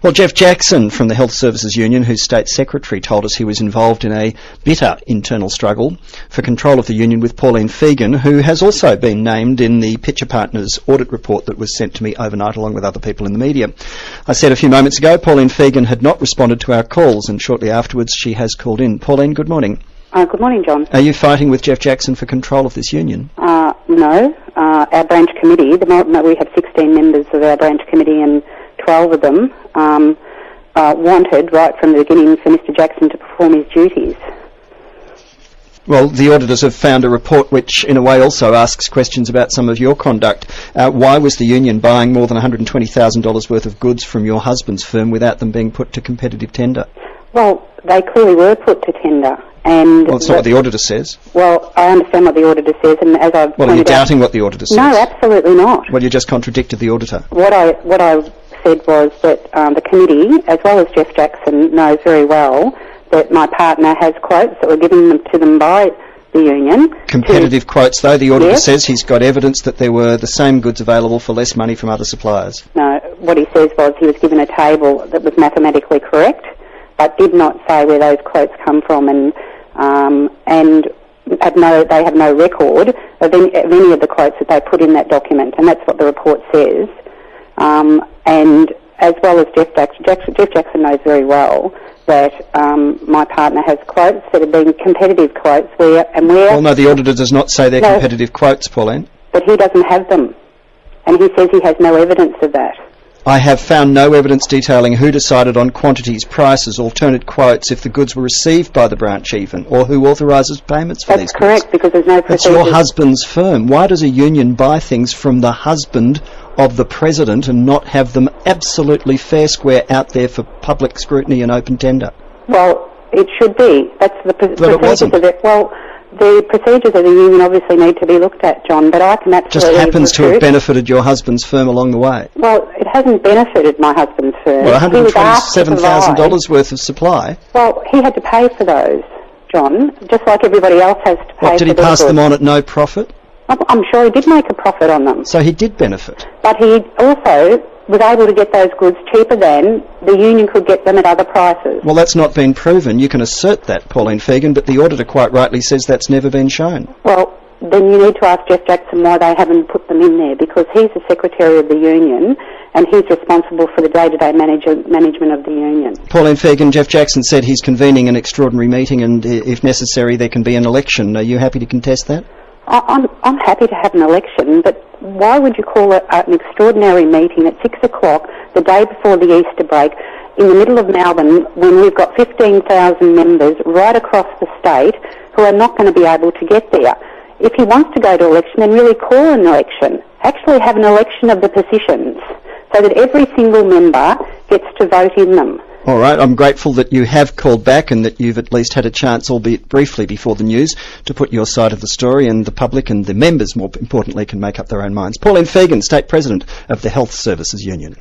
Well, Jeff Jackson from the Health Services Union, whose state secretary told us he was involved in a bitter internal struggle for control of the union with Pauline Fegan, who has also been named in the Pitcher Partners audit report that was sent to me overnight along with other people in the media. I said a few moments ago Pauline Fegan had not responded to our calls, and shortly afterwards she has called in. Pauline, good morning. Good morning, John. Are you fighting with Jeff Jackson for control of this union? No. Our branch committee, we have 16 members of our branch committee and 12 of them wanted right from the beginning for Mr Jackson to perform his duties. Well, the auditors have found a report which in a way also asks questions about some of your conduct. Why was the union buying more than $120,000 worth of goods from your husband's firm without them being put to competitive tender? Well, they clearly were put to tender. And well, it's not what the auditor says. Well, I understand what the auditor says, and as I've Well, are you doubting what the auditor says? No, absolutely not. Well, you just contradicted the auditor. What I said was that the committee, as well as Jeff Jackson, knows very well that my partner has quotes that were given to them by the union. Competitive quotes, though. The auditor Yes. says he's got evidence that there were the same goods available for less money from other suppliers. No, what he says was he was given a table that was mathematically correct, but did not say where those quotes come from, and they have no record of any of the quotes that they put in that document, and that's what the report says. And as well as Jeff Jackson knows very well that my partner has quotes that have been competitive quotes Well, no, the auditor does not say they're competitive quotes, Pauline. But he doesn't have them, and he says he has no evidence of that. I have found no evidence detailing who decided on quantities, prices, alternate quotes, if the goods were received by the branch even, or who authorises payments for these goods. That's correct, because there's no procedure. It's your husband's firm. Why does a union buy things from the husband of the president and not have them absolutely fair square out there for public scrutiny and open tender? Well, it should be. That's the procedures of it. Well, the procedures of the union obviously need to be looked at, John, but I can absolutely... Just happens to have benefited your husband's firm along the way. Well, it hasn't benefited my husband's firm. Well, $127,000 worth of supply. Well, he had to pay for those, John, just like everybody else has to pay for Did he pass them on at no profit? I'm sure he did make a profit on them. So he did benefit. But he also was able to get those goods cheaper than the union could get them at other prices. Well, that's not been proven. You can assert that, Pauline Fegan, but the auditor quite rightly says that's never been shown. Well, then you need to ask Jeff Jackson why they haven't put them in there, because he's the secretary of the union and he's responsible for the day-to-day management of the union. Pauline Fegan, Jeff Jackson said he's convening an extraordinary meeting and if necessary there can be an election. Are you happy to contest that? I'm happy to have an election, but why would you call it an extraordinary meeting at 6 o'clock the day before the Easter break in the middle of Melbourne when we've got 15,000 members right across the state who are not going to be able to get there? If he wants to go to election, then really call an election. Actually have an election of the positions so that every single member gets to vote in them. All right, I'm grateful that you have called back and that you've at least had a chance, albeit briefly before the news, to put your side of the story, and the public and the members, more importantly, can make up their own minds. Pauline Fegan, State President of the Health Services Union.